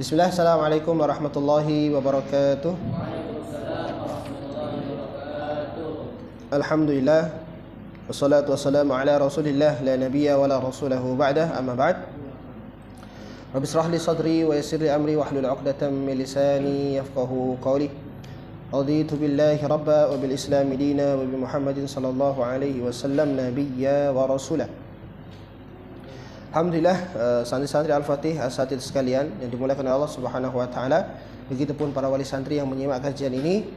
Bismillah, assalamualaikum warahmatullahi wabarakatuh. Alhamdulillah, wassalatu wassalamu ala rasulillah, la nabiyya wa la rasulahu ba'dah, amma ba'd. Rabbi israh li sadri wa yassir li amri wahlul 'uqdatam min lisani yafqahu qawli. Raditu billahi rabba wa bil islami dina wa bi Muhammadin sallallahu alaihi wasallam nabiyya wa rasulah. Alhamdulillah, santri-santri Al-Fatih, asatidz sekalian yang dimuliakan oleh Allah Subhanahu wa taala. Begitupun para wali santri yang menyimak kajian ini.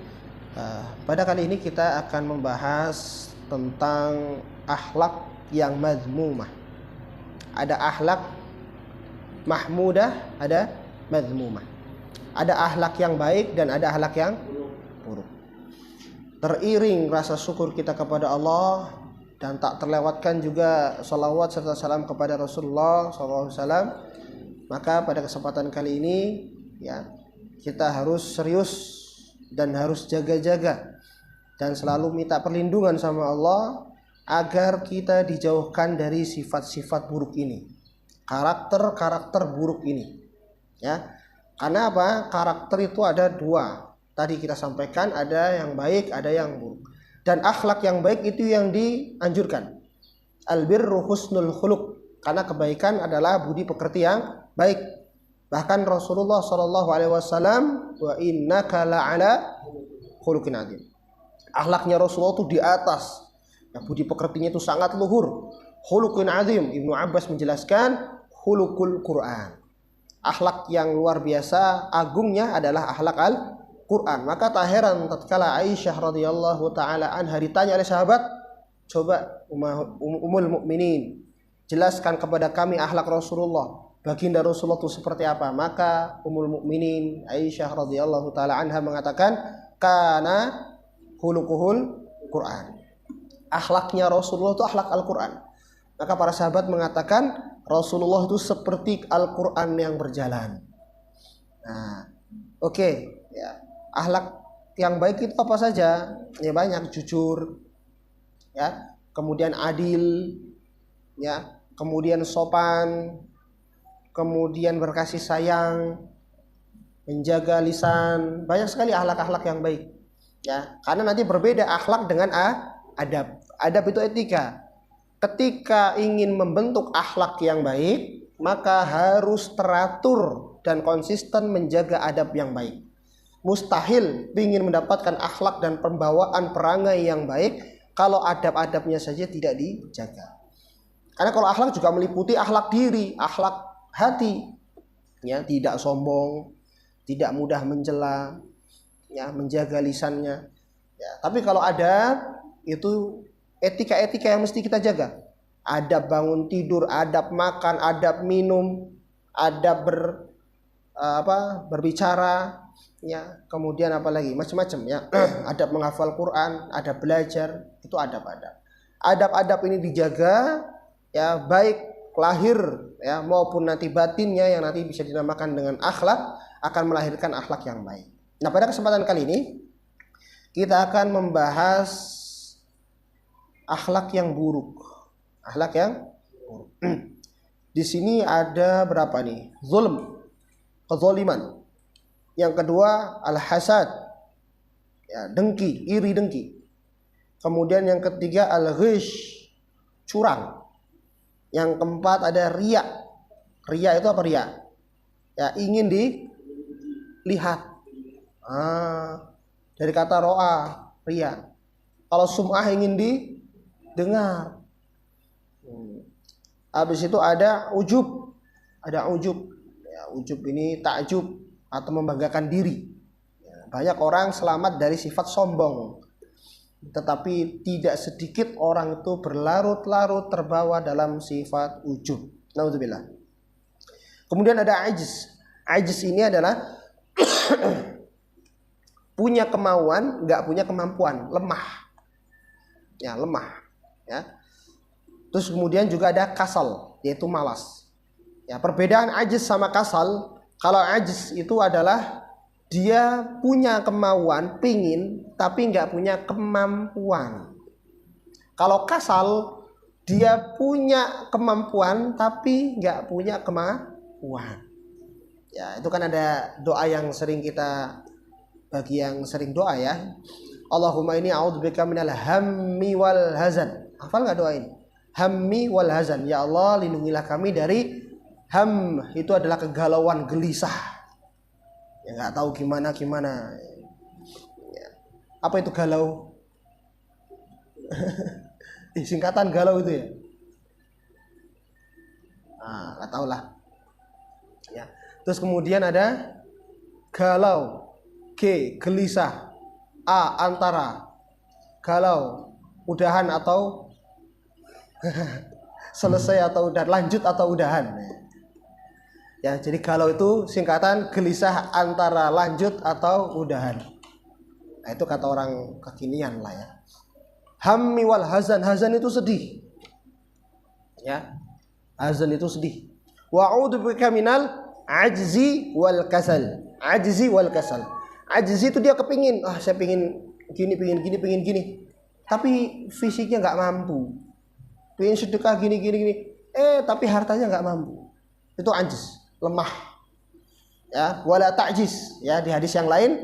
Pada kali ini kita akan membahas tentang akhlak yang mazmumah. Ada akhlak mahmudah, ada mazmumah. Ada akhlak yang baik dan ada akhlak yang buruk. Teriring rasa syukur kita kepada Allah dan tak terlewatkan juga salawat serta salam kepada Rasulullah SAW. Maka pada kesempatan kali ini ya, kita harus serius dan harus jaga-jaga dan selalu minta perlindungan sama Allah agar kita dijauhkan dari sifat-sifat buruk ini, karakter-karakter buruk ini ya. Karena apa? Karakter itu ada dua. Tadi kita sampaikan, ada yang baik, ada yang buruk. Dan akhlak yang baik itu yang dianjurkan. Albirru husnul khuluq, karena kebaikan adalah budi pekerti yang baik. Bahkan Rasulullah SAW, wa innaka la'ala khuluqin adzim. Akhlaknya Rasulullah itu di atas. Ya, budi pekertinya itu sangat luhur. Khuluqin adzim. Ibnu Abbas menjelaskan khuluqul Quran. Akhlak yang luar biasa agungnya adalah akhlak Al-Quran. Maka tak heran tatkala Aisyah radhiyallahu taala anha ditanya oleh sahabat, coba Ummul Mukminin, jelaskan kepada kami akhlak Rasulullah, baginda Rasulullah itu seperti apa? Maka Ummul Mukminin Aisyah radhiyallahu taala anha mengatakan, kana khuluquhul Quran. Akhlaknya Rasulullah itu akhlak Al-Quran. Maka para sahabat mengatakan Rasulullah itu seperti Al-Quran yang berjalan. Nah, oke, ya. Akhlak yang baik itu apa saja? Ya banyak, jujur, ya, kemudian adil, ya, kemudian sopan, kemudian berkasih sayang, menjaga lisan. Banyak sekali akhlak-akhlak yang baik, ya. Karena nanti berbeda akhlak dengan adab. Adab itu etika. Ketika ingin membentuk akhlak yang baik, maka harus teratur dan konsisten menjaga adab yang baik. Mustahil ingin mendapatkan akhlak dan pembawaan perangai yang baik kalau adab-adabnya saja tidak dijaga. Karena kalau akhlak juga meliputi akhlak diri, akhlak hati, ya, tidak sombong, tidak mudah mencela, ya, menjaga lisannya. Ya, tapi kalau adab itu etika-etika yang mesti kita jaga. Adab bangun tidur, adab makan, adab minum, adab berbicara, ya, kemudian apa lagi, macam-macam ya. Adab menghafal Quran, adab belajar, itu adab-adab. Adab-adab ini dijaga ya, baik lahir ya maupun nanti batinnya yang nanti bisa dinamakan dengan akhlak, akan melahirkan akhlak yang baik. Nah, pada kesempatan kali ini kita akan membahas akhlak yang buruk. Akhlak yang buruk. Di sini ada berapa nih? Zulm, kezaliman. Yang kedua al-hasad, ya, dengki, iri dengki. Kemudian yang ketiga al-ghish, curang. Yang keempat ada riya. Riya itu apa riya? Ya, ingin dilihat. Dari kata ro'a, riya. Kalau sum'ah ingin didengar. Habis itu ada ujub. Ada ujub. Ya, ujub ini takjub atau membanggakan diri. Banyak orang selamat dari sifat sombong, tetapi tidak sedikit orang itu berlarut-larut terbawa dalam sifat ujub. Naudzubillah. Kemudian ada ajiz. Ajiz ini adalah punya kemauan, nggak punya kemampuan, lemah. Ya, lemah. Ya. Terus kemudian juga ada kasal, yaitu malas. Ya, perbedaan ajiz sama kasal. Kalau ajiz itu adalah dia punya kemauan, pingin, tapi nggak punya kemampuan. Kalau kasal, dia punya kemampuan, tapi nggak punya kemampuan. Ya, itu kan ada doa yang sering kita, bagi yang sering doa ya. Allahumma inni a'udzubika minal hammi wal hazan. Hafal enggak doa ini? Hammi wal hazan. Ya Allah, lindungilah kami dari ham, itu adalah kegalauan, gelisah. Ya enggak tahu gimana. Ya. Apa itu galau? Singkatan galau itu ya. Enggak tahu lah. Ya. Terus kemudian ada galau, G gelisah, A antara, galau udahan atau selesai atau udah lanjut atau udahan. Ya, jadi galau itu singkatan gelisah antara lanjut atau udahan. Nah, itu kata orang kekinian lah ya. Hammi wal hazan, hazan itu sedih. Ya. Hazan itu sedih. Wa'udzubika minal ajzi wal kasal. Ajzi wal kasal. Ajzi itu dia kepingin, saya pingin gini. Tapi fisiknya nggak mampu. Pingin sedekah gini. Tapi hartanya nggak mampu. Itu ajz, lemah. Ya, wala ta'jiz. Ya, di hadis yang lain,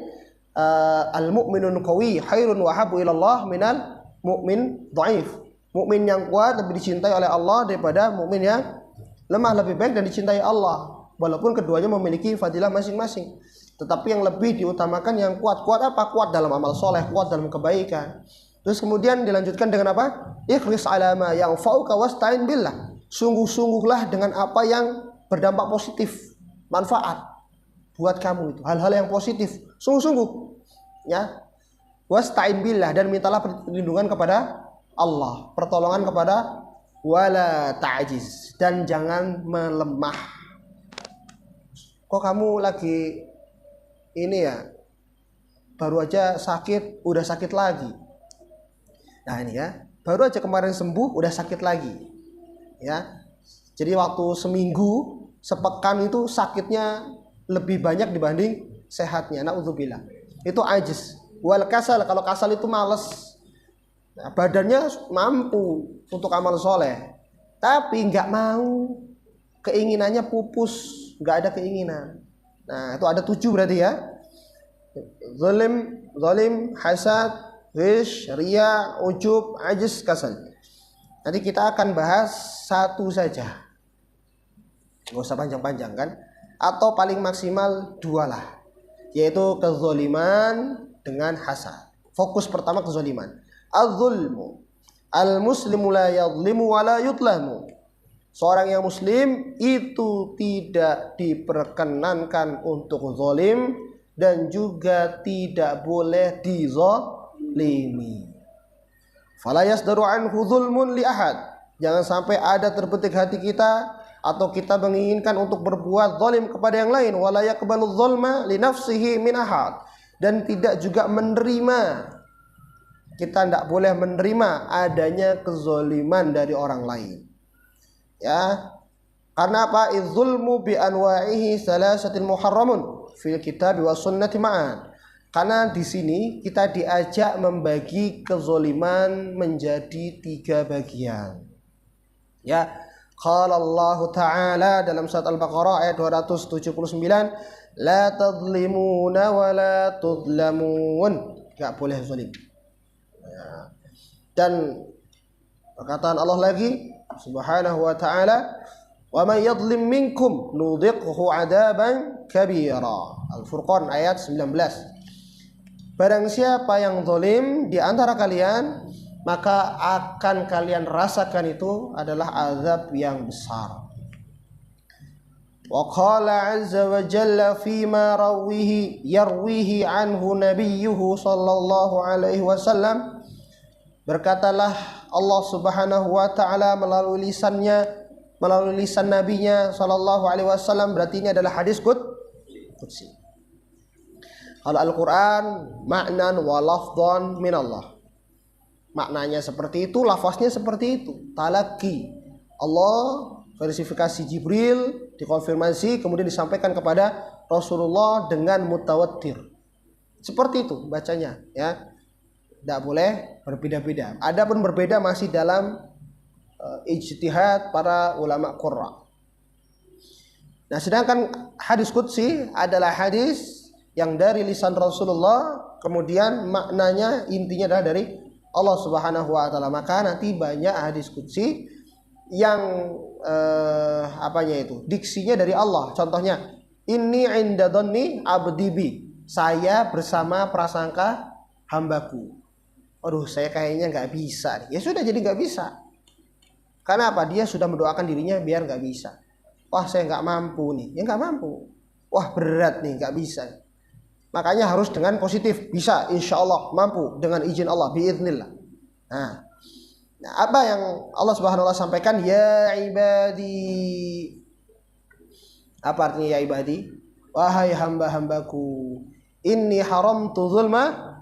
al-mu'minun qawi khairun wa habbu ilallah minal mu'min dhaif. Mukmin yang kuat lebih dicintai oleh Allah daripada mukmin yang lemah, lebih baik dan dicintai Allah. Walaupun keduanya memiliki fadilah masing-masing. Tetapi yang lebih diutamakan yang kuat. Kuat apa? Kuat dalam amal soleh, kuat dalam kebaikan. Terus kemudian dilanjutkan dengan apa? Ikhlis ala ma yanfa'uka wasta'in billah. Sungguh-sungguhlah dengan apa yang berdampak positif, manfaat buat kamu itu. Hal-hal yang positif. Sungguh-sungguh. Ya. Wasta'in billah, dan mintalah perlindungan kepada Allah, pertolongan kepada wala ta'jiz, dan jangan melemah. Kok kamu lagi ini ya, baru aja sakit, udah sakit lagi. Nah ini ya, baru aja kemarin sembuh, udah sakit lagi. Ya, jadi waktu seminggu, sepekan itu sakitnya lebih banyak dibanding sehatnya. Na'udzubillah. Itu ajiz. Wal kasal, kalau kasal itu malas. Nah, badannya mampu untuk amal soleh, tapi nggak mau, keinginannya pupus, nggak ada keinginan. Nah itu ada 7 berarti ya. Zalim, hasad, ghish, riya, ujub, ajiz, kasal. Nanti kita akan bahas satu saja, nggak usah panjang-panjang kan, atau paling maksimal 2 lah, yaitu kezaliman dengan hasad. Fokus pertama kezaliman. Az-zulmu. Al-muslimu la yadhlimu wa la yudlamu. Seorang yang muslim itu tidak diperkenankan untuk zalim dan juga tidak boleh dizalimi. Fala yasdaru anhu zulmun li ahad. Jangan sampai ada terbetik hati kita atau kita menginginkan untuk berbuat zalim kepada yang lain. Wala yaqbalu dzulma li nafsihi min ahad. Dan tidak juga menerima, kita tidak boleh menerima adanya kezaliman dari orang lain. Ya, karena apa? Idzulmu bi anwa'ihi salasatin muharramun fil kitab wa sunnati ma'an. Karena di sini kita diajak membagi kezaliman menjadi 3 bagian. Ya, qala Allah Ta'ala dalam surat Al-Baqarah ayat 279, la tadlimuna wa la tudlamun. Enggak boleh zalim. Dan perkataan Allah lagi subhanahu wa ta'ala, wa man yadhlim minkum nudhiqhu 'adaban kabira. Al-Furqan ayat 19. Barang siapa yang zalim di antara kalian, maka akan kalian rasakan itu adalah azab yang besar. Wa qala 'azza wa jalla fima yarwihi anhu nabiyyuhu sallallahu alaihi wasallam. Berkatalah Allah Subhanahu wa taala melalui lisan nabinya sallallahu alaihi wasallam, berarti ini adalah hadis qudsi. Kalau Al-Qur'an maknan wa lafdhan min Allah. Maknanya seperti itu, lafaznya seperti itu. Talaqi. Allah verifikasi Jibril, dikonfirmasi, kemudian disampaikan kepada Rasulullah dengan mutawatir. Seperti itu bacanya ya. Tidak boleh berbeda-beda. Adapun berbeda masih dalam ijtihad para ulama qurra. Nah, sedangkan hadis qudsi adalah hadis yang dari lisan Rasulullah, kemudian maknanya intinya adalah dari Allah Subhanahu wa taala. Maka nanti banyak hadis qudsi yang diksinya dari Allah. Contohnya, inni inda dhanni abdi bi. Saya bersama prasangka hambaku. Aduh, saya kayaknya nggak bisa. Ya sudah, jadi nggak bisa. Karena apa? Dia sudah mendoakan dirinya biar nggak bisa. Wah, saya nggak mampu nih. Ya nggak mampu. Wah, berat nih, nggak bisa. Makanya harus dengan positif. Bisa, insya Allah mampu dengan izin Allah, biiznillah. Nah, apa yang Allah Subhanahu wa taala sampaikan? Ya ibadi. Apa artinya ya ibadi? Wahai hamba-hambaku, inni haramtu zulma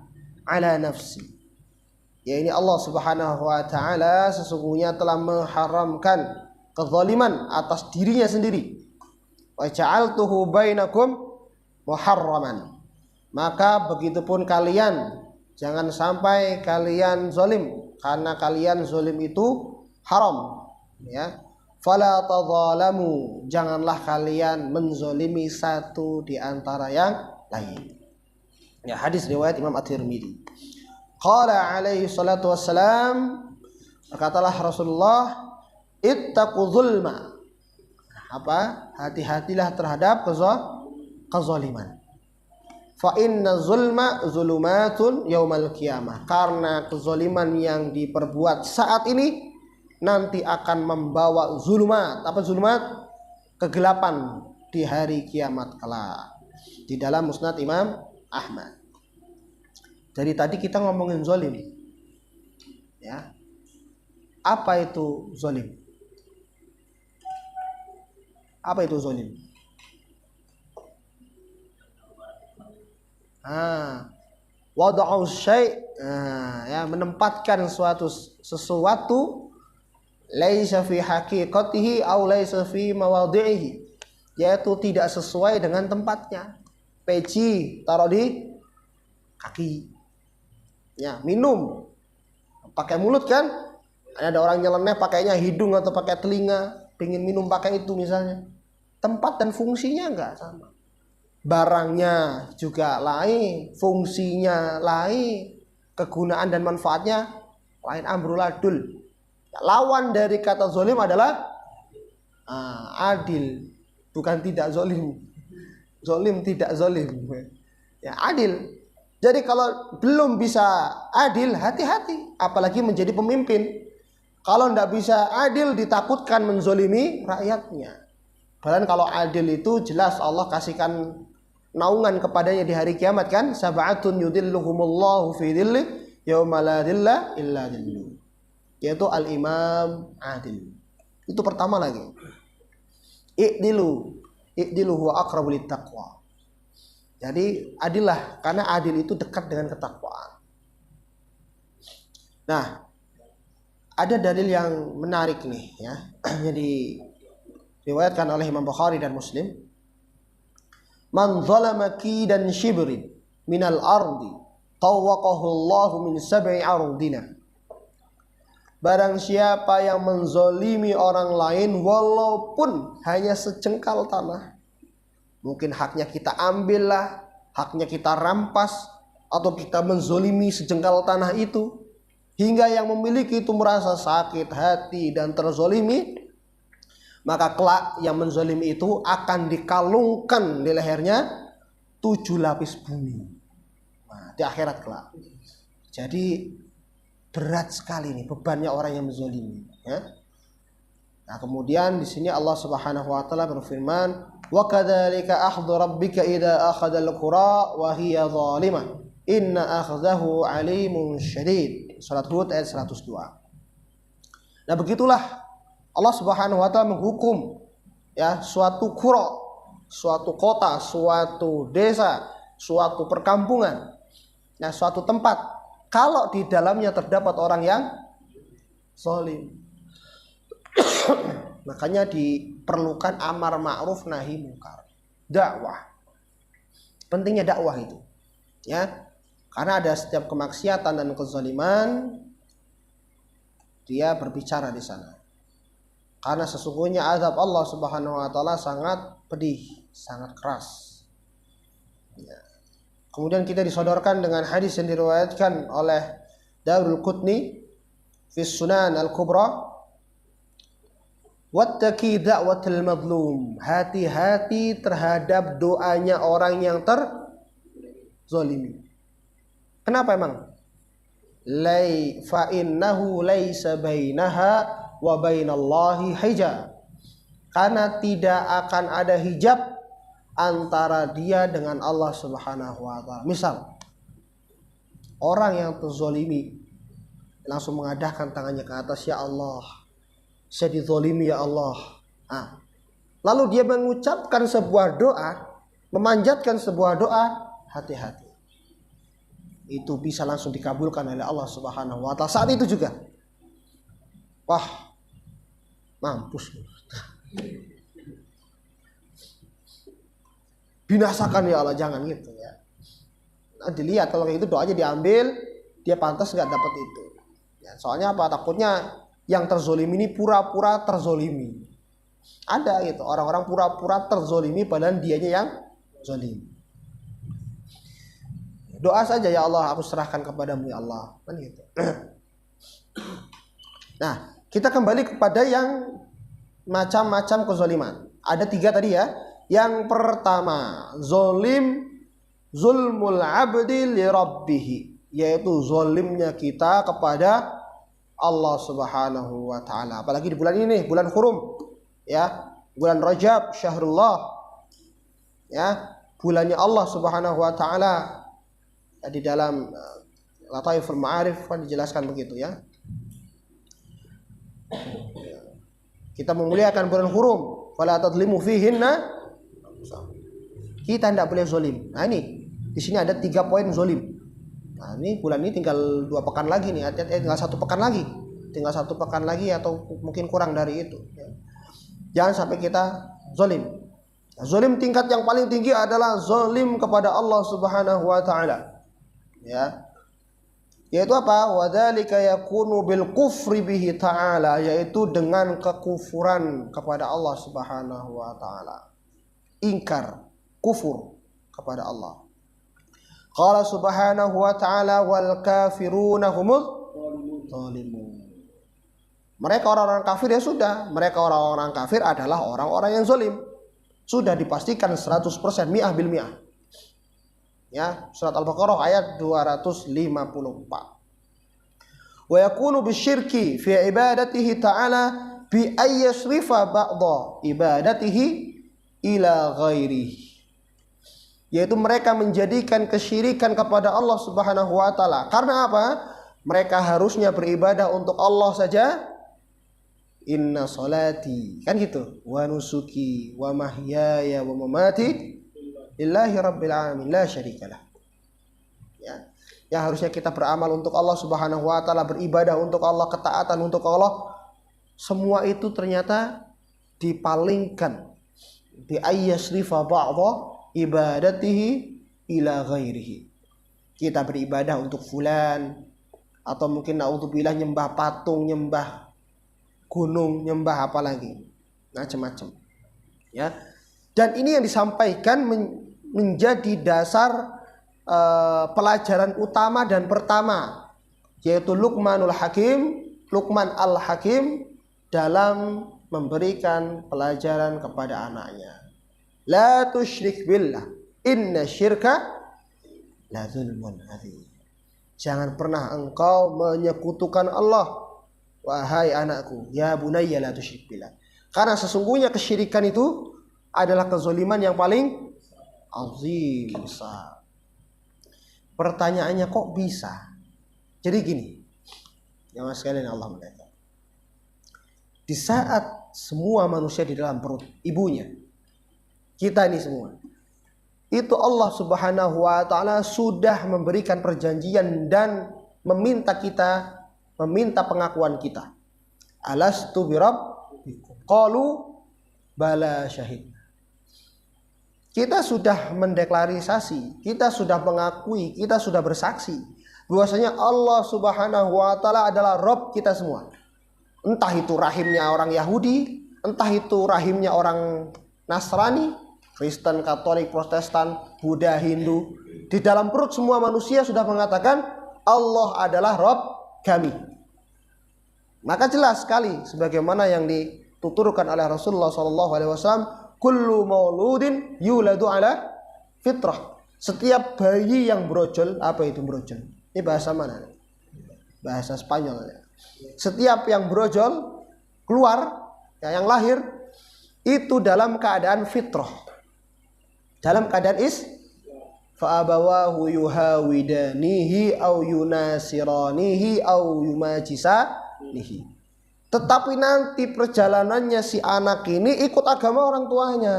ala nafsi. Ya, ini Allah Subhanahu wa taala sesungguhnya telah mengharamkan kezaliman atas dirinya sendiri. Wa ja'altuhu bainakum muharraman. Maka begitupun kalian, jangan sampai kalian zalim, karena kalian zalim itu haram, ya. Fala tadzalamu, janganlah kalian menzalimi satu di antara yang lain. Ya, hadis riwayat Imam At-Tirmidzi. Qala alaihi salatu wassalam, berkatalah Rasulullah, ittaqu zulma. Apa? Hati-hatilah terhadap kezaliman. Fa inna zulma zulumatun yaumal qiyamah. Karena kezaliman yang diperbuat saat ini nanti akan membawa zulumat. Apa zulumat? Kegelapan di hari kiamat kelak. Di dalam Musnad Imam Ahmad. Jadi tadi kita ngomongin zalim. Ya. Apa itu zalim? Apa itu zalim? Wada'u syai', ya, menempatkan sesuatu laisa fi haqiqatihi aw laisa fi mawadhi'ihi, yaitu tidak sesuai dengan tempatnya. Peci taruh di kaki. Ya, minum pakai mulut kan? Ada orang nyeleneh pakainya hidung atau pakai telinga, pengen minum pakai itu misalnya. Tempat dan fungsinya enggak sama. Barangnya juga lain, fungsinya lain, kegunaan dan manfaatnya lain, amruladul. Lawan dari kata zalim adalah adil, bukan tidak zalim. Zalim tidak zalim. Ya, adil. Jadi kalau belum bisa adil, hati-hati, apalagi menjadi pemimpin. Kalau tidak bisa adil, ditakutkan menzolimi rakyatnya. Padahal kalau adil itu jelas Allah kasihkan naungan kepadanya di hari kiamat kan, sab'atun yudilluhumullahu fi dhilli yauma la dhilla illa dhilluh, yaitu al-imam adil. Itu pertama lagi. I'dilu huwa aqrabu littaqwa. Jadi adillah, karena adil itu dekat dengan ketakwaan. Nah, ada dalil yang menarik nih, ya. Jadi riwayatkan oleh Imam Bukhari dan Muslim. Man zalama kidan shibrin minal ardi tawaqahu Allahu min sab'i ardina. Barang siapa yang menzolimi orang lain walaupun hanya sejengkal tanah, mungkin haknya kita ambil lah, haknya kita rampas, atau kita menzolimi sejengkal tanah itu, hingga yang memiliki itu merasa sakit hati dan terzolimi, maka kelak yang menzolimi itu akan dikalungkan di lehernya 7 lapis bumi. Nah, di akhirat kelak. Jadi berat sekali nih bebannya orang yang menzolimi. Ya. Nah, kemudian di sini Allah Subhanahu Wa Taala berfirman, wa kadzalika akhdhu rabbika idza akhadhal qura wa hiya zalimah inna akhdahu alimun syadid. Surat Hud ayat 102. Nah, begitulah Allah Subhanahu wa taala menghukum, ya, suatu qura, suatu kota, suatu desa, suatu perkampungan, nah, suatu tempat, kalau di dalamnya terdapat orang yang zalim. Makanya diperlukan amar ma'ruf nahi munkar. Dakwah. Pentingnya dakwah itu. Ya. Karena ada setiap kemaksiatan dan kezaliman, dia berbicara di sana. Karena sesungguhnya azab Allah Subhanahu wa taala sangat pedih, sangat keras. Ya. Kemudian kita disodorkan dengan hadis yang diriwayatkan oleh Darul Qutni fi Sunan Al-Kubra, wattaqi da'watal mazlum, hati-hati terhadap doanya orang yang terzalimi. Kenapa emang? Fa innahu laisa bainaha wa bainallahi hijab. Karena tidak akan ada hijab antara dia dengan Allah Subhanahu wa taala. Misal orang yang terzalimi langsung mengadahkan tangannya ke atas, ya Allah, saya dizalimi ya Allah. Lalu dia mengucapkan sebuah doa, memanjatkan sebuah doa, hati-hati. Itu bisa langsung dikabulkan oleh Allah Subhanahu wa taala saat itu juga. Wah, mampus. Binasakan ya Allah, jangan gitu ya. Nah, dilihat kalau kayak gitu doanya diambil, dia pantas nggak dapat itu. Ya, soalnya apa? Takutnya yang terzolimi ini pura-pura terzolimi. Ada gitu orang-orang pura-pura terzolimi padahal dianya yang zolim. Doa saja, ya Allah, aku serahkan kepadamu ya Allah, kan gitu. Nah, kita kembali kepada yang macam-macam kezoliman. Ada 3 tadi ya. Yang pertama, zulmul abdi li rabbih, yaitu zolimnya kita kepada Allah Subhanahu wa taala. Apalagi di bulan ini, bulan Hurum, ya, bulan Rajab, syahrullah, ya, bulannya Allah Subhanahu wa taala. Di dalam Lataiful Ma'arif kan dijelaskan begitu ya. Kita memuliakan bulan Hurum, fala tadlimu fihinna. Kita tidak boleh zolim. Nah ini, di sini ada 3 poin zolim. Nah ini bulan ini tinggal 2 pekan lagi nih, tinggal 1 pekan lagi, atau mungkin kurang dari itu. Ya. Jangan sampai kita zolim. Nah, zolim tingkat yang paling tinggi adalah zolim kepada Allah Subhanahu wa taala. Ya, yaitu apa? Wadzalika yakunu bil kufri bihi ta'ala, yaitu dengan kekufuran kepada Allah Subhanahu wa taala. Ingkar, kufur kepada Allah. Qala Subhanahu wa ta'ala wal kafiruna humuz zalimun. Mereka orang-orang kafir ya sudah, mereka orang-orang kafir adalah orang-orang yang zalim. Sudah dipastikan 100% mi'ah bil mi'ah. Ya, surat Al-Baqarah ayat 254. Wa yakunu bisyirki fi ibadatihi ta'ala bi ayyasrifa ba'dha ibadatihi ila ghairihi. Yaitu mereka menjadikan kesyirikan kepada Allah Subhanahu wa taala. Karena apa? Mereka harusnya beribadah untuk Allah saja. Inna salati, kan gitu. Wa nusuki wa mahyaya wa mamati lillahi rabbil alamin la syarikalah. Ya. Yang harusnya kita beramal untuk Allah Subhanahu wa taala, beribadah untuk Allah, ketaatan untuk Allah, semua itu ternyata dipalingkan. Bi ayyasrifa ba'dha ibadatihi ila ghairihi. Kita beribadah untuk fulan, atau mungkin naudzubillah nyembah patung, nyembah gunung, nyembah apa lagi, macam-macam. Ya. Dan ini yang disampaikan menjadi dasar pelajaran utama dan pertama, yaitu Luqman al-Hakim dalam memberikan pelajaran kepada anaknya. La tusyrik billah, inna syirka la zulmun adzim. Jangan pernah engkau menyekutukan Allah, wahai anakku, ya bunayya la tusyrik billah. Karena sesungguhnya kesyirikan itu adalah kezaliman yang paling azim, besar. Pertanyaannya kok bisa? Jadi gini, jamaah sekalian Allah muliakan. Di saat semua manusia di dalam perut ibunya, kita ini semua, itu Allah Subhanahu wa taala sudah memberikan perjanjian dan meminta pengakuan kita. Alastu birabbikum? Qalu bala syahid. Kita sudah mendeklarisasi, kita sudah mengakui, kita sudah bersaksi bahwasanya Allah Subhanahu wa taala adalah Rabb kita semua. entah itu rahimnya orang Yahudi, entah itu rahimnya orang Nasrani, Kristen, Katolik, Protestan, Buddha, Hindu. Di dalam perut semua manusia sudah mengatakan Allah adalah Rabb kami. Maka jelas sekali sebagaimana yang dituturkan oleh Rasulullah SAW, kullu mauludin yuladu ala fitrah. Setiap bayi yang brojol, apa itu brojol? Ini bahasa mana? Bahasa Spanyol. Setiap yang brojol keluar, ya, yang lahir itu dalam keadaan fitrah, dalam keadaan fa'abawahu yuhawidanihi au yunasiranihi au yumajisanihi. Tetapi nanti perjalanannya si anak ini ikut agama orang tuanya,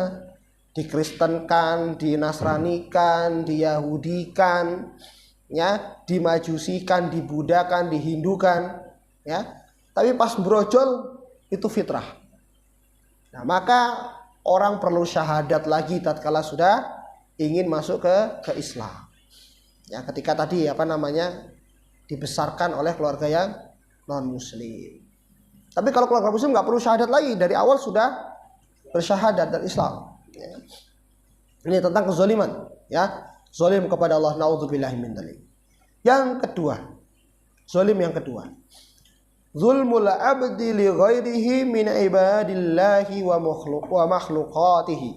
dikristenkan, dinasranikan, diyahudikan, ya, dimajusikan, dibudakan, dihindukan, ya. Tapi pas brojol itu fitrah. Nah, maka orang perlu syahadat lagi tatkala sudah ingin masuk ke Islam. Ya, ketika tadi dibesarkan oleh keluarga yang non muslim. Tapi kalau keluarga muslim nggak perlu syahadat lagi, dari awal sudah bersyahadat dan Islam. Ya. Ini tentang kezaliman, ya, zalim kepada Allah, naudzubillahi min dzalik. Yang kedua, zalim yang kedua, zulmul abdi li ghairihi min ibadillahi wa makhluqatihi,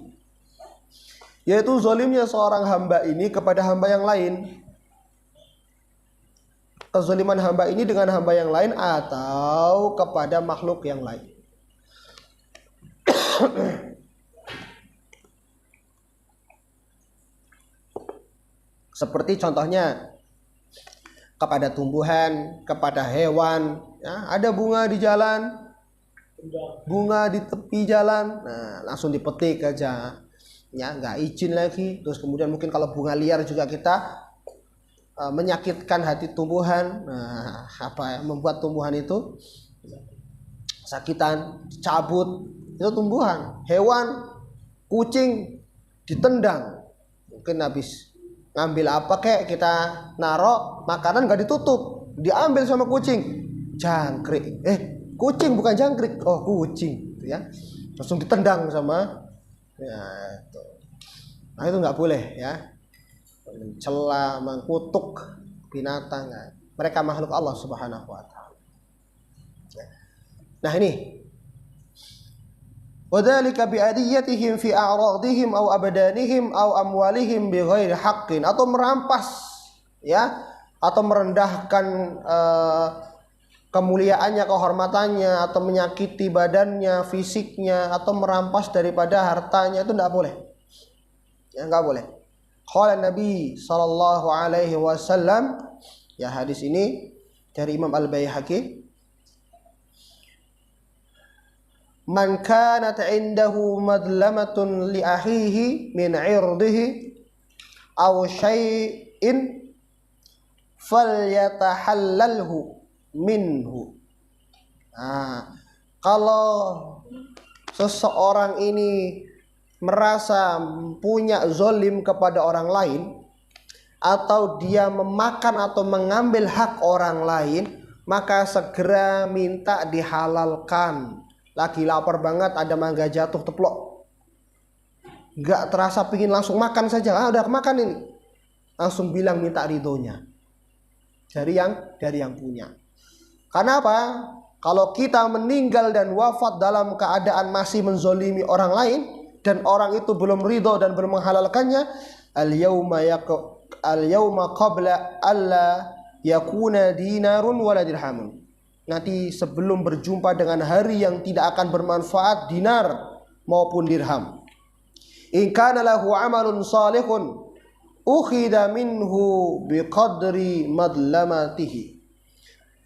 yaitu zalimnya seorang hamba ini kepada hamba yang lain. Kezaliman hamba ini dengan hamba yang lain atau kepada makhluk yang lain. Seperti contohnya kepada tumbuhan, kepada hewan, ya, ada bunga di jalan, bunga di tepi jalan, nah langsung dipetik aja, ya, nggak izin lagi. Terus kemudian mungkin kalau bunga liar juga kita menyakitkan hati tumbuhan, nah, membuat tumbuhan itu sakitan, cabut, itu tumbuhan, hewan, kucing ditendang, mungkin habis ngambil apa kayak kita narok makanan gak ditutup, diambil sama kucing, jangkrik, kucing bukan jangkrik, oh kucing, gitu ya, langsung ditendang sama, ya, itu. Nah itu nggak boleh, ya, mencela, mengkutuk binatang, ya. Mereka makhluk Allah Subhanahu Wa Taala. Nah ini, wadzalika bi'adiyatihim fi a'radihim aw abdanihim aw amwalihim bighairi haqqin, atau merampas, ya, atau merendahkan kemuliaannya, kehormatannya, atau menyakiti badannya, fisiknya, atau merampas daripada hartanya, itu tidak boleh. Ya, enggak boleh. Qala Nabi sallallahu alaihi wasallam, ya, hadis ini dari Imam Al-Baihaqi, man kanat indahu madlamatun li akhihi min 'irdihi aw syai'in falyatahallalhu minhu. Nah, kalau seseorang ini merasa punya zalim kepada orang lain, atau dia memakan atau mengambil hak orang lain, maka segera minta dihalalkan. Lagi lapar banget, ada mangga jatuh teplok, gak terasa pingin langsung makan saja, udah makan ini, langsung bilang minta ridhonya dari yang punya. Karena apa? Kalau kita meninggal dan wafat dalam keadaan masih menzolimi orang lain, dan orang itu belum ridho dan belum menghalalkannya, al-yawma qabla alla yakuna dinarun wala dirhamun, nanti sebelum berjumpa dengan hari yang tidak akan bermanfaat dinar maupun dirham. In kana lahu amalun salihun ukhida minhu biqadri madlamatihi.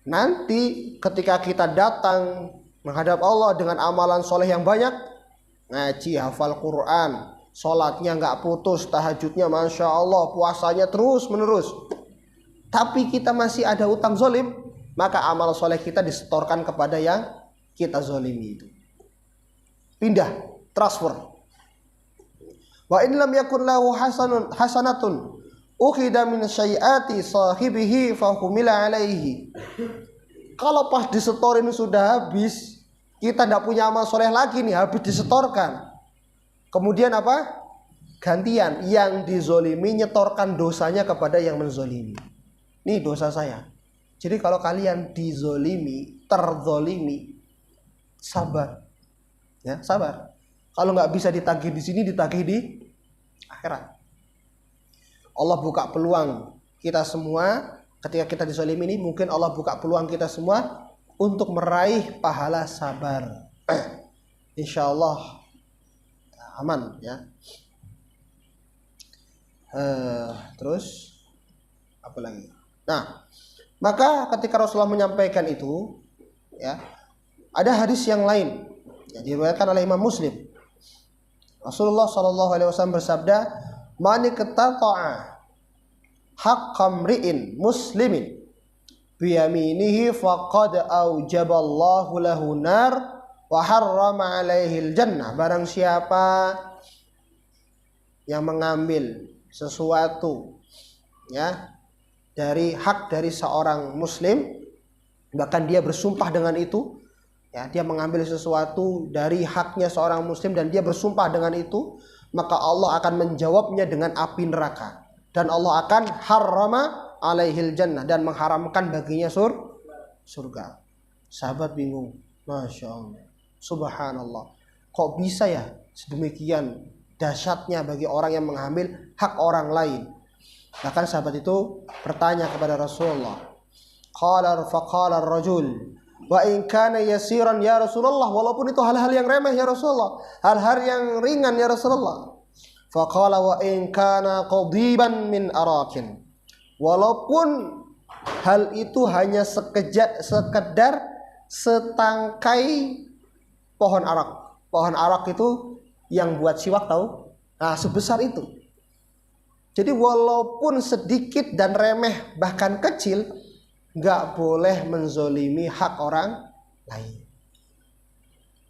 Nanti ketika kita datang menghadap Allah dengan amalan soleh yang banyak, ngaji, hafal Quran, sholatnya nggak putus, tahajudnya masya Allah, puasanya terus menerus, tapi kita masih ada utang zolim, maka amal soleh kita disetorkan kepada yang kita zolimi itu. Pindah, transfer. Wa in lam yakun lahu hasanatun ukhida min syai'ati sahibihi fa humila alaihi. Kalau pas disetorin sudah habis, kita tidak punya amal soleh lagi nih, habis disetorkan. Kemudian apa? Gantian, yang dizolimi nyetorkan dosanya kepada yang menzolimi. Nih dosa saya. Jadi kalau kalian dizolimi, terzolimi, sabar. Ya, sabar. Kalau nggak bisa ditagih di sini, ditagih di akhirat. Allah buka peluang kita semua. Ketika kita dizalimi ini, mungkin Allah buka peluang kita semua untuk meraih pahala sabar. Insya Allah aman ya. Terus apa lagi? Nah, maka ketika Rasulullah menyampaikan itu, ya, ada hadis yang lain yang diriwayatkan oleh Imam Muslim. Rasulullah SAW bersabda, "Man iqtata'a haqqam ri'in muslimin biyaminihi faqad aujaballahu lahu nar wa harrama alaihi jannah." Barang siapa yang mengambil sesuatu ya dari hak dari seorang muslim, bahkan dia bersumpah dengan itu, ya, dia mengambil sesuatu dari haknya seorang muslim dan dia bersumpah dengan itu, maka Allah akan menjawabnya dengan api neraka. Dan Allah akan harrama alaihil jannah, dan mengharamkan baginya surga. Sahabat bingung. Masya Allah. Subhanallah. Kok bisa ya sedemikian dahsyatnya bagi orang yang mengambil hak orang lain. Bahkan sahabat itu bertanya kepada Rasulullah. Faqala ar-rajul, wa in kana yasiran ya Rasulullah, walaupun itu hal-hal yang remeh ya Rasulullah, hal-hal yang ringan ya Rasulullah. Faqala wa in kana qadiban min arakin, walaupun hal itu hanya sekedar setangkai pohon arak. Pohon arak itu yang buat siwak, tahu? Nah, sebesar itu. Jadi walaupun sedikit dan remeh bahkan kecil, nggak boleh menzolimi hak orang lain.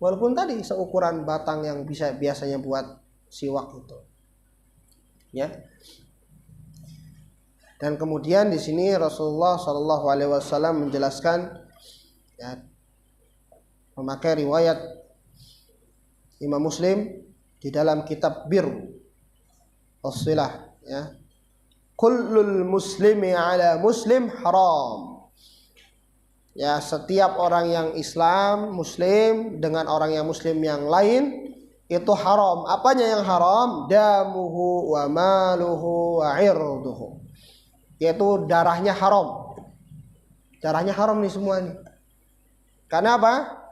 Walaupun tadi seukuran batang yang biasanya buat siwak itu. Ya. Dan kemudian di sini Rasulullah SAW menjelaskan, ya, memakai riwayat Imam Muslim di dalam kitab Bir As-Silah, ya. Kullul muslimi ala muslim haram. Ya, setiap orang yang Islam, muslim dengan orang yang muslim yang lain itu haram. Apanya yang haram? Damuhu wa maluhu wa irduhu. Yaitu darahnya haram. Darahnya haram nih semua nih. Karena apa?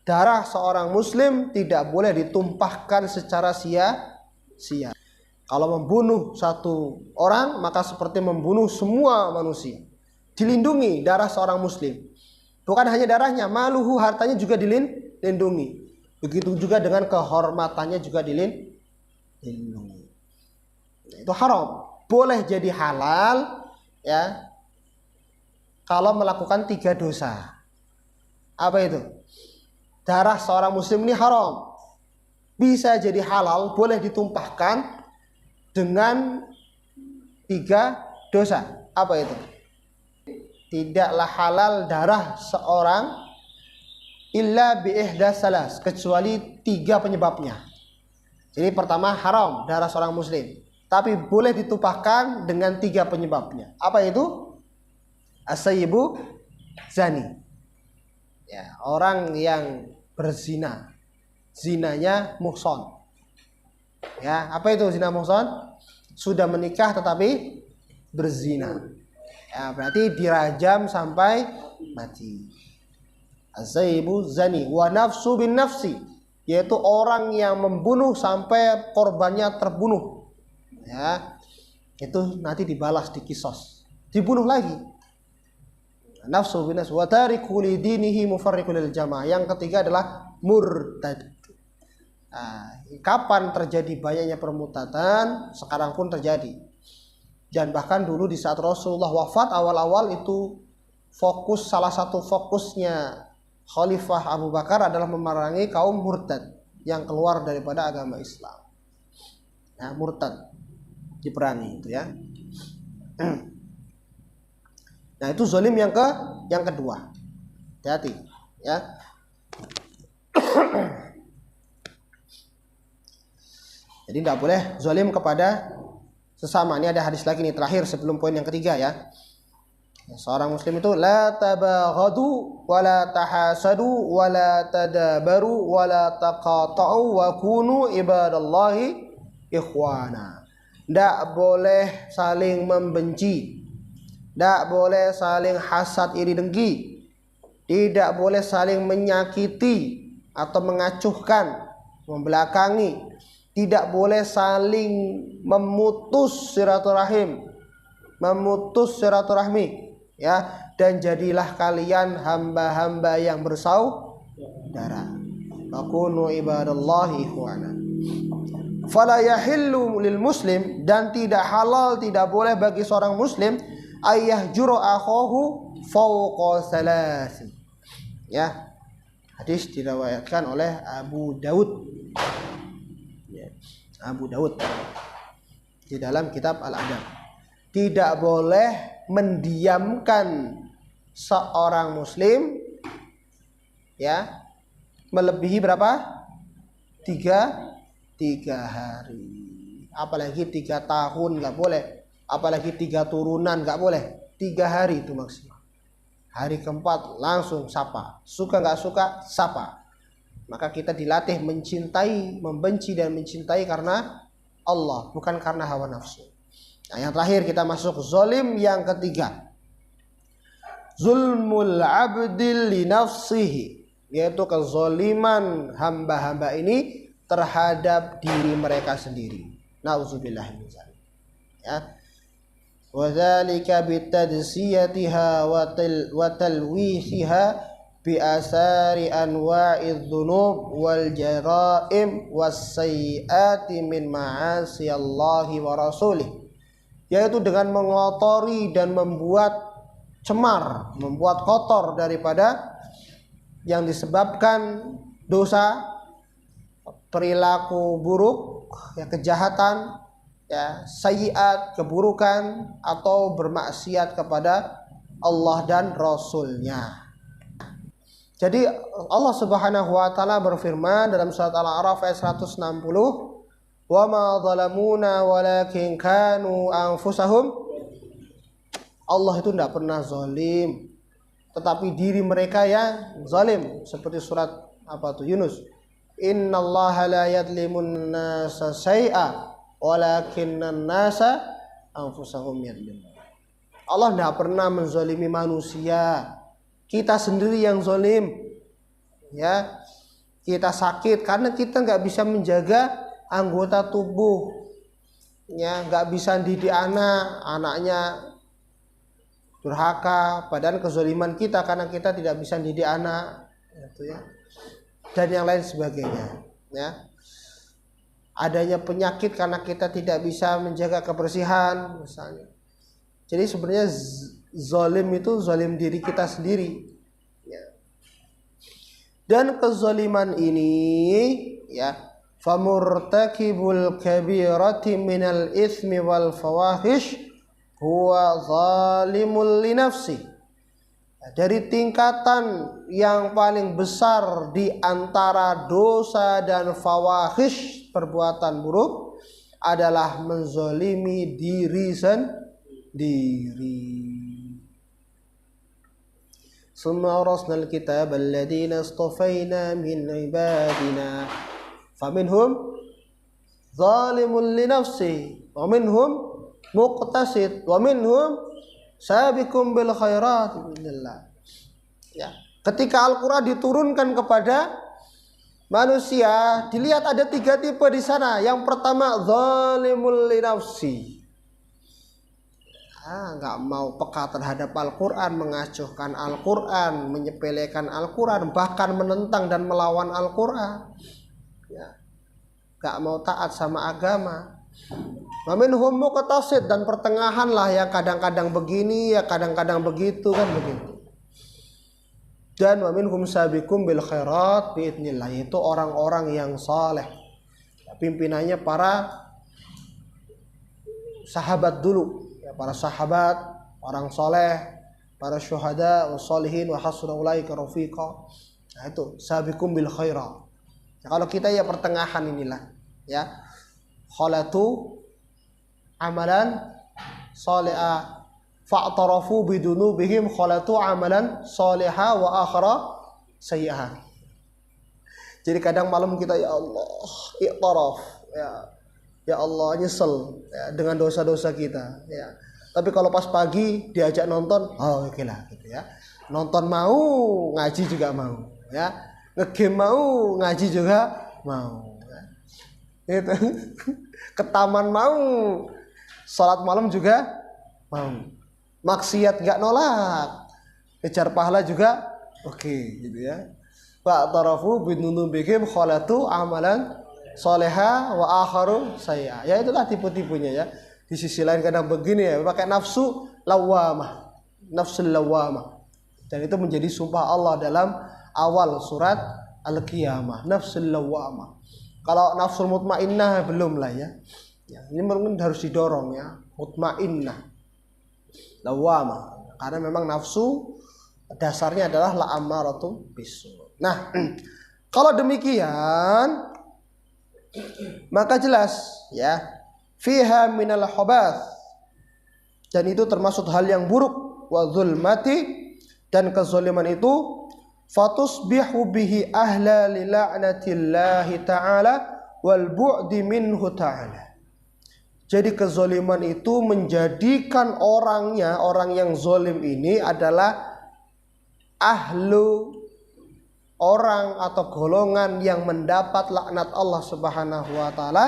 Darah seorang muslim tidak boleh ditumpahkan secara sia-sia. Kalau membunuh satu orang, maka seperti membunuh semua manusia. Dilindungi darah seorang muslim. Bukan hanya darahnya, maluhu, hartanya juga dilindungi. Begitu juga dengan kehormatannya juga dilindungi. Itu haram. Boleh jadi halal, ya, kalau melakukan 3 dosa. Apa itu? Darah seorang muslim ini haram. Bisa jadi halal, boleh ditumpahkan dengan 3 dosa. Apa itu? Tidaklah halal darah seorang illa bi ihdas salas, kecuali 3 penyebabnya. Jadi pertama haram darah seorang muslim, tapi boleh ditumpahkan dengan 3 penyebabnya. Apa itu? As-sayyibu zani. Ya, orang yang berzina, zinanya muhson. Ya, apa itu zina muhson? Sudah menikah tetapi berzina. Ya, berarti dirajam sampai mati. Az-zaibu zani wa nafsu bin nafsi, yaitu orang yang membunuh sampai korbannya terbunuh. Ya, itu nanti dibalas, dikisos, dibunuh lagi. Nafsu bin nafsi wa tariku li dinihi mufarriqu lil jamaah. Yang ketiga adalah murtad. Nah, kapan terjadi banyaknya permurtadan? Sekarang pun terjadi. Dan bahkan dulu di saat Rasulullah wafat awal-awal itu salah satu fokusnya Khalifah Abu Bakar adalah memerangi kaum murtad yang keluar daripada agama Islam. Nah, murtad diperangi itu ya. Nah, itu zalim yang kedua. Hati-hati ya. Jadi tidak boleh zalim kepada sesama. Ini ada hadis lagi nih terakhir sebelum poin yang ketiga ya. Seorang muslim itu la tabaghadu wa la tahasadu wa la tadabaru wa la taqata'u wa kunu ibadallahi ikhwana. Tidak boleh saling membenci, tidak boleh saling hasad iri dengki, tidak boleh saling menyakiti atau mengacuhkan, membelakangi, tidak boleh saling memutus silaturahmi, ya, dan jadilah kalian hamba-hamba yang bersaudara. Fakunu ibadallahi ikhwana. Fala yahillu lil muslim, dan tidak halal, tidak boleh bagi seorang muslim ayah juru akhahu fawqa salasi. Ya. Hadis diriwayatkan oleh Abu Daud. Ya. Abu Daud di dalam kitab Al-Adab. Tidak boleh mendiamkan seorang muslim ya melebihi berapa? Tiga hari. Apalagi 3 tahun nggak boleh. Apalagi 3 turunan nggak boleh. 3 hari itu maksimal. Hari keempat langsung sapa. Suka nggak suka sapa. Maka kita dilatih mencintai, membenci dan mencintai karena Allah, bukan karena hawa nafsu. Nah, yang terakhir kita masuk zalim yang ketiga. Zulmul abdil li nafsihi, yaitu kezaliman hamba-hamba ini terhadap diri mereka sendiri. Nauzubillah min dzalik. Ya. Wa dzalika bitadsyiyatiha wa talwithiha bi asari anwa'iz dzunub wal jaraim was sayyiati min ma'asi Allahi wa rasulih. Yaitu dengan mengotori dan membuat cemar, membuat kotor daripada yang disebabkan dosa, perilaku buruk, ya, kejahatan, ya, sayyiat, keburukan, atau bermaksiat kepada Allah dan Rasul-Nya. Jadi Allah Subhanahu wa taala berfirman dalam surat Al-A'raf ayat 160, "Wa ma zalamuna walakin kanu anfusahum." Allah itu tidak pernah zalim, tetapi diri mereka yang zalim. Seperti surat Yunus. Innallaha la yadlimun nasa syai'a walakinnan nasa anfusahum yadlimun. Allah tidak pernah menzalimi manusia. Kita sendiri yang zalim. Ya. Kita sakit karena kita nggak bisa menjaga anggota tubuh. Ya, nggak bisa didik anaknya durhaka, padahal kezaliman kita karena kita tidak bisa didik anak, gitu ya. Dan yang lain sebagainya, ya. Adanya penyakit karena kita tidak bisa menjaga kebersihan misalnya. Jadi sebenarnya zalim itu zalim diri kita sendiri, ya. Dan kezaliman ini, ya, famurtakibul kabirati minal itsmi wal fawahish huwa zalimul li nafsi. Dari tingkatan yang paling besar di antara dosa dan fawahish, perbuatan buruk, adalah menzalimi diri sendiri. Summa awrasnal kitab alladziina istafaina min ibadina faminhum zalimun li nafsi wa minhum muqtasid wa minhum sabiqum bil khairat bismillah. Ya, ketika Al-Qur'an diturunkan kepada manusia, dilihat ada 3 tipe di sana. Yang pertama zalimul li nafsi. Enggak mau peka terhadap Al-Qur'an, mengacuhkan Al-Qur'an, menyepelekan Al-Qur'an, bahkan menentang dan melawan Al-Qur'an. Ya. Enggak mau taat sama agama. Wa minhum muqtasid, dan pertengahan lah, yang kadang-kadang begini, ya kadang-kadang begitu, kan begitu. Dan wa minhum sabiqum bil khairat biidznillah, itu orang-orang yang saleh. Pimpinannya para sahabat dulu, ya, para sahabat, orang saleh, para syuhada, wassalihin, wa hasuna ulaika rafiqa. Nah itu sabiqum bil khairat. Nah, kalau kita ya pertengahan inilah ya. Khalatu amalan salihah fa'tarafu bidunubihim khalatu amalan salihah wa akhara sayyi'ah. Jadi kadang malam kita ya Allah i'taraf ya Allah nyesel ya, dengan dosa-dosa kita ya. Tapi kalau pas pagi diajak nonton, oh oke lah gitu ya. Nonton mau, ngaji juga mau ya. Nge-game mau, ngaji juga mau ya. Itu. Ke taman mau, sholat malam juga mau. Maksiat enggak nolak. Kejar pahala juga oke gitu ya. Fa'tarafu bidunubihim khalatu amalan soleha wa akharu sayyi'ah. Ya itulah tipe-tipenya ya. Di sisi lain kadang begini ya, pakai nafsu lawamah. Nafsul lawamah. Dan itu menjadi sumpah Allah dalam awal surat Al-Qiyamah. Nafsul lawamah. Kalau nafsul mutmainnah belum lah ya. Ini mungkin harus didorong ya. Mutmainnah. Lawamah. Karena memang nafsu dasarnya adalah la'amaratum bisu. Nah, kalau demikian maka jelas ya, fiha minal khabath, dan itu termasuk hal yang buruk, wa zulmati, dan kezaliman itu fatusbihu bihi ahla li la'natillahi ta'ala wal bu'di minhu ta'ala. Jadi kezaliman itu menjadikan orang yang zalim ini adalah ahlu, orang atau golongan yang mendapat laknat Allah Subhanahu wa taala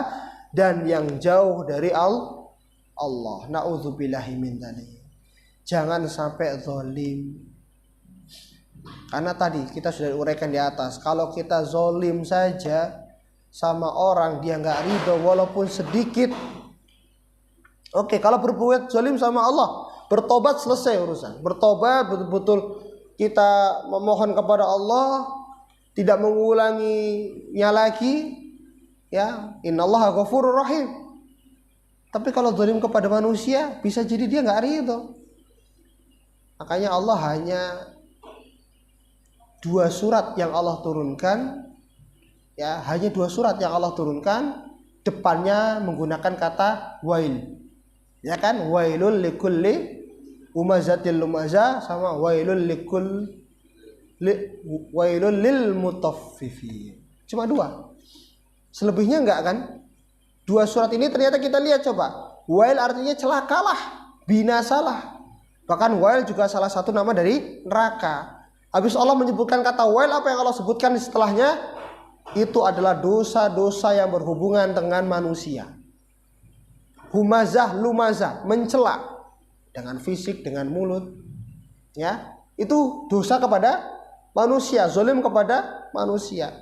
dan yang jauh dari Allah. Nauzubillahi min dzalik. Jangan sampai zalim. Karena tadi kita sudah uraikan di atas, kalau kita zalim saja sama orang dia enggak ridho walaupun sedikit. Oke, kalau berbuat zalim sama Allah, bertobat selesai urusan. Bertobat betul-betul kita memohon kepada Allah, tidak mengulanginya lagi ya, innallaha ghafurur rahim. Tapi kalau zalim kepada manusia, bisa jadi dia enggak ridho. Makanya Allah hanya 2 surat yang Allah turunkan ya, hanya 2 surat yang Allah turunkan, depannya menggunakan kata wail. Ya kan, wailul likulli umazatil lumazah sama wailul lil mutaffifin. Cuma 2. Selebihnya enggak kan? 2 surat ini ternyata kita lihat coba. Wail artinya celakalah, binasalah. Bahkan wail juga salah satu nama dari neraka. Habis Allah menyebutkan kata wail, apa yang Allah sebutkan setelahnya? Itu adalah dosa-dosa yang berhubungan dengan manusia. Humazah, lumazah, mencela dengan fisik, dengan mulut. Ya, itu dosa kepada manusia, zalim kepada manusia.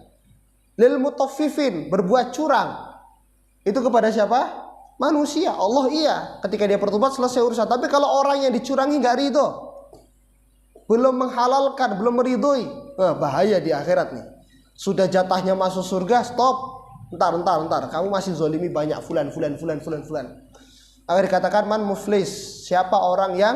Lil mutaffifin, berbuat curang. Itu kepada siapa? Manusia. Allah iya, ketika dia bertobat selesai urusan. Tapi kalau orang yang dicurangi enggak ridho, belum menghalalkan, belum meridhoi, bahaya di akhirat nih. Sudah jatahnya masuk surga, stop. Entar. Kamu masih zolimi banyak fulan. Agar dikatakan man muflis. Siapa orang yang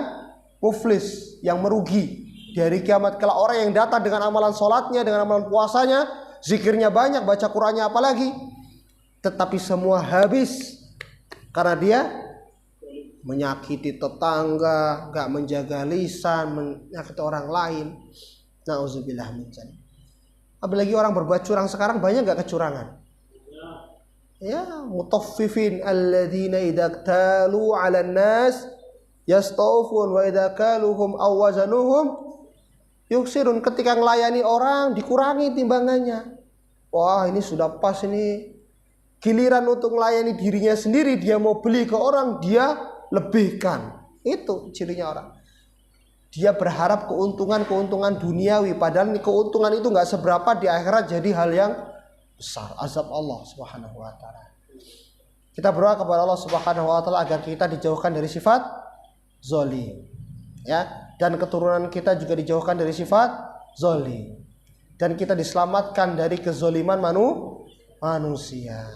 muflis, yang merugi di hari kiamat? Kalau orang yang datang dengan amalan sholatnya, dengan amalan puasanya, zikirnya banyak, baca Qur'annya apalagi, tetapi semua habis karena dia menyakiti tetangga, gak menjaga lisan, menyakiti orang lain. Nauzubillah min dzalik. Apalagi orang berbuat curang sekarang, banyak gak kecurangan? Ya, mutaffifin alladzina idza talu 'alan nas yastawfun wa idza kaluhum aw wazanuhum yuksirun. Ketika melayani orang dikurangi timbangannya. Wah, ini sudah pas ini. Giliran untuk melayani dirinya sendiri, dia mau beli ke orang, dia lebihkan. Itu cirinya orang. Dia berharap keuntungan duniawi, padahal keuntungan itu enggak seberapa, di akhirat jadi hal yang besar, azab Allah Subhanahu wa taala. Kita berdoa kepada Allah Subhanahu wa taala agar kita dijauhkan dari sifat zalim. Ya, dan keturunan kita juga dijauhkan dari sifat zalim. Dan kita diselamatkan dari kezaliman manusia.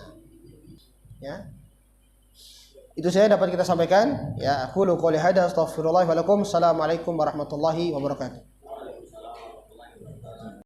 Ya. Itu saya dapat kita sampaikan. Ya, aku qouli hadza astaghfirullah wa lakum. Assalamualaikum warahmatullahi wabarakatuh.